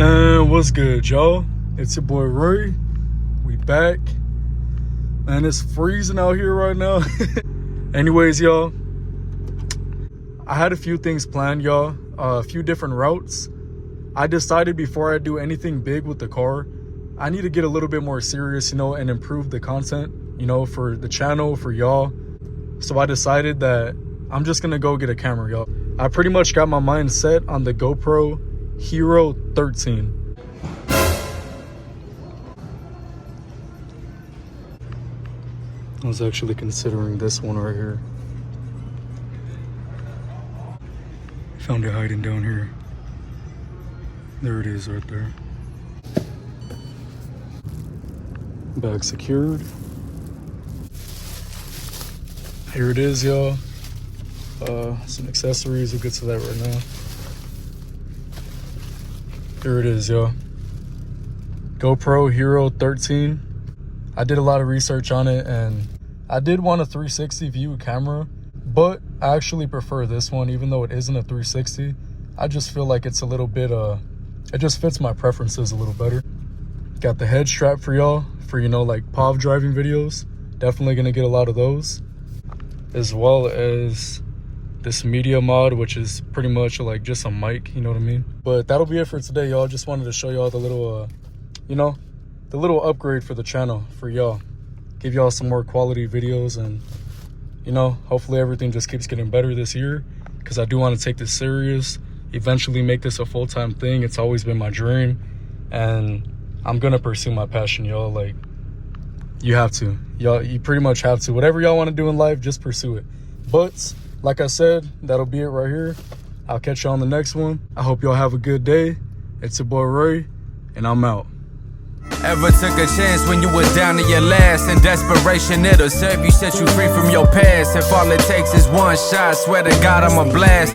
And what's good, y'all? It's your boy Roy. We back. Man, it's freezing out here right now. Anyways, y'all, I had a few things planned, y'all. A few different routes. I decided before I do anything big with the car, I need to get a little bit more serious, and improve the content, for the channel, for y'all. So I decided that I'm just gonna go get a camera, y'all. I pretty much got my mind set on the GoPro Hero13. I was actually considering this one right here. Found it hiding down here. There it is right there. Bag secured. Here it is, y'all. Some accessories, we'll get to that right now. Here it is, y'all. GoPro Hero13. I did a lot of research on it, and I did want a 360 view camera, but I actually prefer this one, even though it isn't a 360. I just feel like it's a little bit, it just fits my preferences a little better. Got the head strap for y'all, for, like POV driving videos. Definitely gonna get a lot of those. As well as this media mod, which is pretty much like just a mic, you know what I mean? But that'll be it for today, y'all. Just wanted to show y'all the little, the little upgrade for the channel for y'all. Give y'all some more quality videos, and, hopefully everything just keeps getting better this year, because I do want to take this serious, eventually make this a full-time thing. It's always been my dream, and I'm gonna pursue my passion, y'all. Like, you have to. Y'all, you pretty much have to. Whatever y'all want to do in life, just pursue it. But like I said, that'll be it right here. I'll catch y'all on the next one. I hope y'all have a good day. It's your boy Roy, and I'm out. Ever took a chance when you were down to your last? In desperation, it'll serve you, set you free from your past. If all it takes is one shot, swear to God I'm a blast.